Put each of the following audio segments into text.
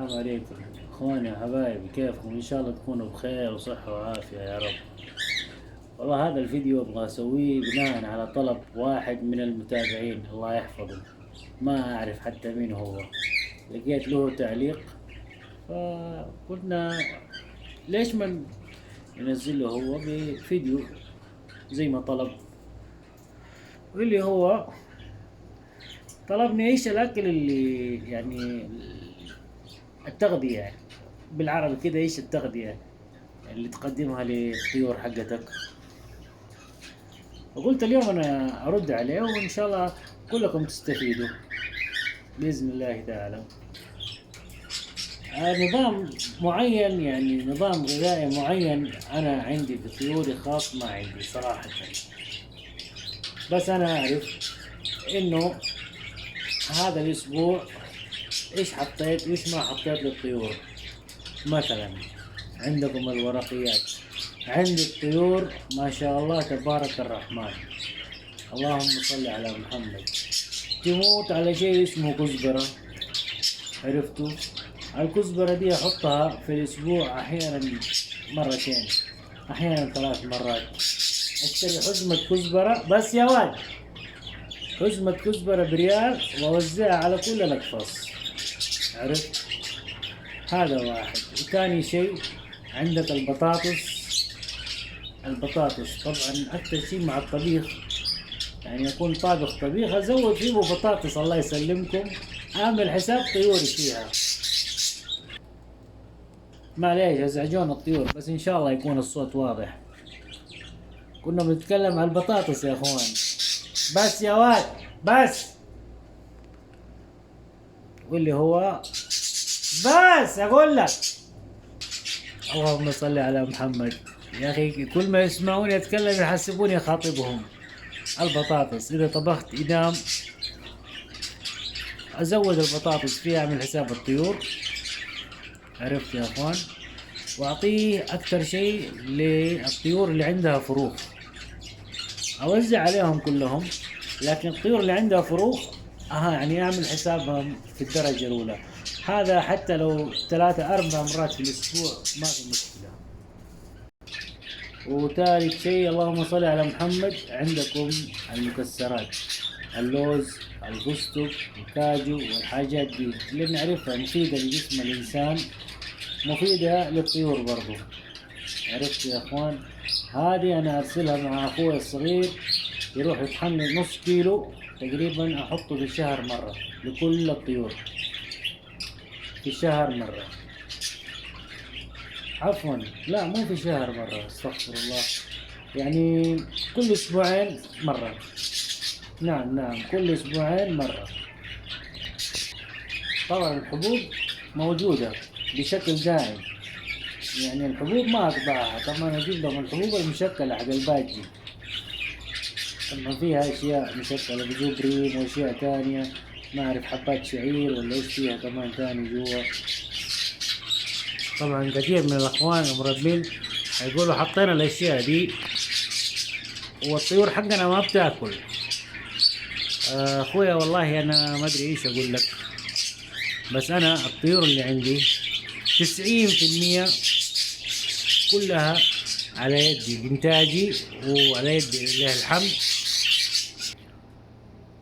السلام عليكم اخواني وحبايبي، كيفكم؟ ان شاء الله تكونوا بخير وصحة وعافية يا رب. والله هذا الفيديو ابغى اسويه بناء على طلب واحد من المتابعين، الله يحفظه. ما اعرف حتى مين هو، لقيت له تعليق فقلنا ليش ما ننزل له هو بفيديو زي ما طلب. واللي هو طلبني ايش الاكل اللي يعني التغذية، يعني بالعربي كده ايش التغذية اللي تقدمها للطيور حقتك. وقلت اليوم انا ارد عليه وان شاء الله كلكم تستفيدوا باذن الله تعالى. نظام معين، يعني نظام غذائي معين انا عندي في طيوري خاص، ما عندي صراحة. بس انا اعرف انه هذا الاسبوع ايش حطيت وايش ما حطيت للطيور. مثلا عندكم الورقيات، عندي الطيور ما شاء الله تبارك الرحمن، اللهم صل على محمد، تموت على شيء اسمه كزبرة. عرفتوا؟ الكزبرة دي احطها في الاسبوع احيانا مرتين، احيانا 3 مرات. اشتري حزمة كزبرة بس يا واد، حزمة كزبرة بريال واوزعها على كل الاقفاص. عرفت؟ هذا واحد. وثاني شيء عندك البطاطس. البطاطس طبعا اكثر شيء مع الطبيخ، يعني اكون طابخ طبيخ ازود فيه بطاطس، الله يسلمكم، اعمل حساب طيوري فيها. معليش ازعجون الطيور، بس ان شاء الله يكون الصوت واضح. كنا بنتكلم عن البطاطس يا اخوان. بس يا واد بس، واللي هو بس اقول لك، اللهم صل على محمد. يا اخي كل ما يسمعوني اتكلم يحسبوني خاطبهم. البطاطس اذا طبخت ادام ازود البطاطس فيها، اعمل حساب الطيور. عرفت يا اخوان؟ واعطيه اكثر شيء للطيور اللي عندها فروخ، اوزع عليهم كلهم. لكن الطيور اللي عندها فروخ يعني اعمل حسابهم في الدرجة الاولى. هذا حتى لو 3 4 مرات في الاسبوع ما في مشكلة. وثالث شيء اللهم صل على محمد، عندكم المكسرات، اللوز، الفستق، الكاجو والحاجات دي اللي نعرفها مفيدة لجسم الإنسان، مفيدة للطيور برضو. عرفت يا اخوان؟ هذه انا ارسلها مع اخوي الصغير، يروح يطحن نص كيلو تقريبا، احطه في الشهر مرة لكل الطيور، في الشهر مرة. عفوا لا، مو في شهر مرة، استغفر الله، يعني كل اسبوعين مرة. نعم كل اسبوعين مرة. طبعا الحبوب موجودة بشكل دائم، يعني الحبوب ما اقطعها، طبعا اجيب لهم الحبوب المشكلة حق الباجي، طبعا فيها اشياء مشكلة بجبرين واشياء تانية، ما اعرف حبات شعير ولا ايش فيها كمان تاني جوا. طبعا كثير من الاخوان المربين هيقولوا حطينا الاشياء دي والطيور حقنا ما بتاكل. اخويا والله انا ما ادري ايش اقول لك، بس انا الطيور اللي عندي 90% كلها على يدي بإنتاجي وعلى يدي لله الحمد.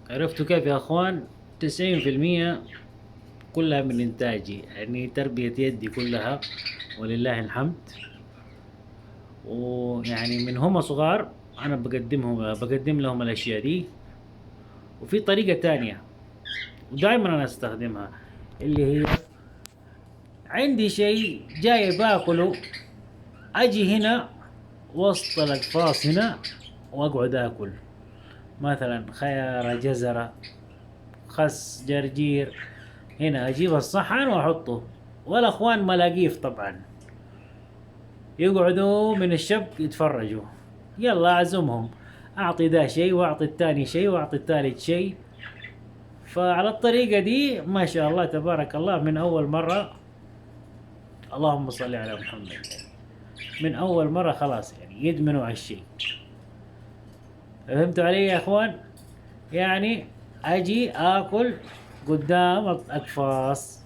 عرفتوا كيف يا اخوان؟ 90% كلها من إنتاجي، يعني تربية يدي كلها ولله الحمد. ويعني من هم صغار أنا بقدم لهم الأشياء دي. وفي طريقة تانية ودائما أنا أستخدمها، اللي هي عندي شيء جاي باكله، أجي هنا وسط الأقفاص هنا وأقعد آكل، مثلا خيارة، جزرة، خس، جرجير، هنا أجيب الصحن وأحطه. والأخوان ملاقيف طبعا يقعدوا من الشبك يتفرجوا، يلا أعزمهم، أعطي ذا شيء وأعطي الثاني شيء وأعطي الثالث شيء. فعلى الطريقة دي ما شاء الله تبارك الله، من أول مرة، اللهم صل على محمد، من أول مرة خلاص يعني يدمنوا على الشيء. فهمتوا علي يا أخوان؟ يعني أجي آكل قدام الأقفاص،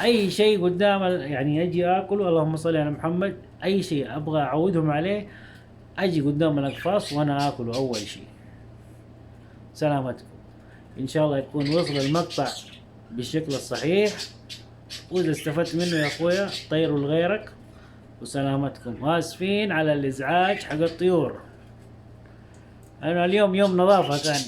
اي شيء قدام يعني اجي اكله، اللهم صل على محمد، اي شيء ابغى اعودهم عليه اجي قدام الاقفاص وانا اكله اول شيء. سلامتكم. ان شاء الله يكون وصل المقطع بالشكل الصحيح، واذا استفدت منه يا اخويا طيروا لغيرك. وسلامتكم، واسفين على الازعاج حق الطيور، انا اليوم يوم نظافة كان.